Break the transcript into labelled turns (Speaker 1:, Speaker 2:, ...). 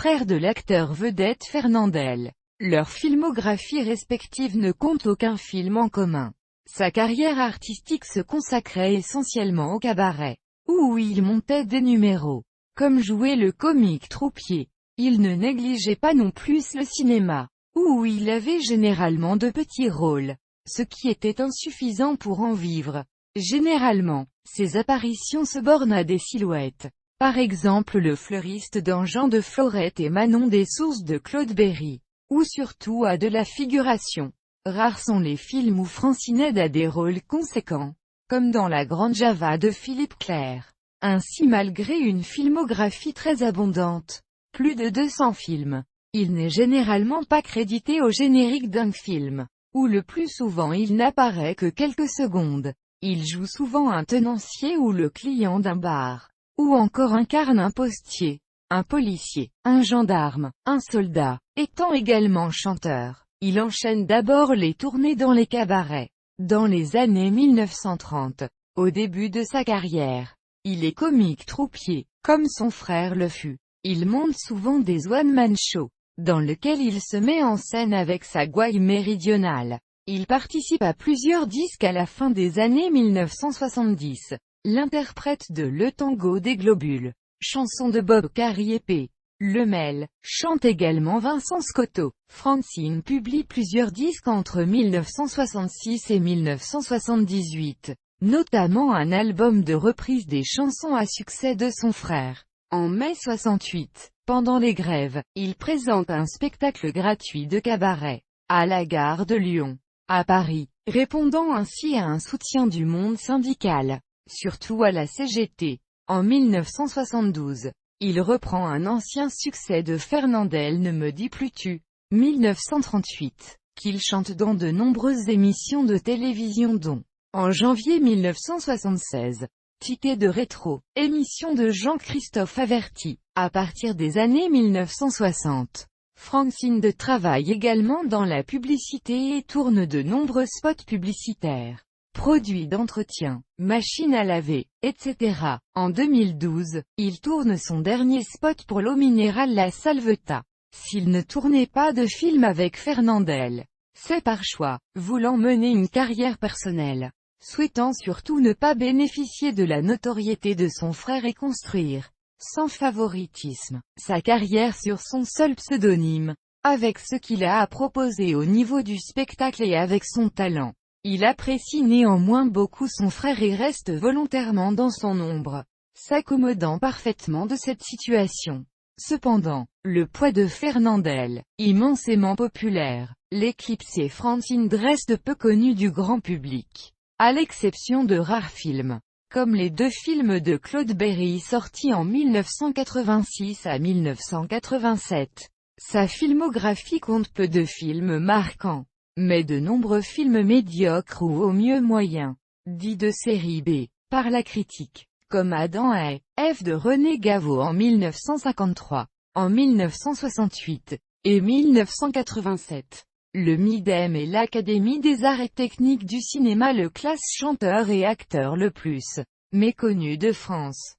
Speaker 1: frère de l'acteur vedette Fernandel. Leur filmographie respective ne compte aucun film en commun. Sa carrière artistique se consacrait essentiellement au cabaret, où il montait des numéros, comme jouer le comique troupier. Il ne négligeait pas non plus le cinéma, où il avait généralement de petits rôles, ce qui était insuffisant pour en vivre. Généralement, ses apparitions se bornent à des silhouettes. Par exemple le fleuriste dans Jean de Florette et Manon des Sources de Claude Berry, ou surtout à de la figuration. Rares sont les films où Francine aide à des rôles conséquents, comme dans La Grande Java de Philippe Clair. Ainsi malgré une filmographie très abondante, plus de 200 films, il n'est généralement pas crédité au générique d'un film, ou le plus souvent il n'apparaît que quelques secondes. Il joue souvent un tenancier ou le client d'un bar, ou encore incarne un postier, un policier, un gendarme, un soldat, étant également chanteur. Il enchaîne d'abord les tournées dans les cabarets. Dans les années 1930, au début de sa carrière, il est comique troupier, comme son frère le fut. Il monte souvent des one-man shows, dans lesquels il se met en scène avec sa gouaille méridionale. Il participe à plusieurs disques à la fin des années 1970. L'interprète de Le Tango des Globules, chanson de Bob Carrier-P. Lemel, chante également Vincent Scotto. Francine publie plusieurs disques entre 1966 et 1978, notamment un album de reprise des chansons à succès de son frère. En mai 68, pendant les grèves, il présente un spectacle gratuit de cabaret, à la gare de Lyon, à Paris, répondant ainsi à un soutien du monde syndical, surtout à la CGT. En 1972, il reprend un ancien succès de Fernandel Ne me dis plus tu, 1938, qu'il chante dans de nombreuses émissions de télévision dont, en janvier 1976, Ticket de rétro, émission de Jean-Christophe Averti. À partir des années 1960, Francine travaille également dans la publicité et tourne de nombreux spots publicitaires, produits d'entretien, machines à laver, etc. En 2012, il tourne son dernier spot pour l'eau minérale La Salvetat. S'il ne tournait pas de film avec Fernandel, c'est par choix, voulant mener une carrière personnelle, souhaitant surtout ne pas bénéficier de la notoriété de son frère et construire, sans favoritisme, sa carrière sur son seul pseudonyme, avec ce qu'il a à proposer au niveau du spectacle et avec son talent. Il apprécie néanmoins beaucoup son frère et reste volontairement dans son ombre, s'accommodant parfaitement de cette situation. Cependant, le poids de Fernandel, immensément populaire, l'éclipse et Francine reste peu connue du grand public, à l'exception de rares films, comme les deux films de Claude Berry sortis en 1986 à 1987. Sa filmographie compte peu de films marquants, mais de nombreux films médiocres ou au mieux moyens, dits de série B, par la critique, comme Adam et Ève de René Gaveau en 1953, en 1968, et 1987. Le MIDEM et l'Académie des arts et techniques du cinéma le classent chanteur et acteur le plus méconnu de France.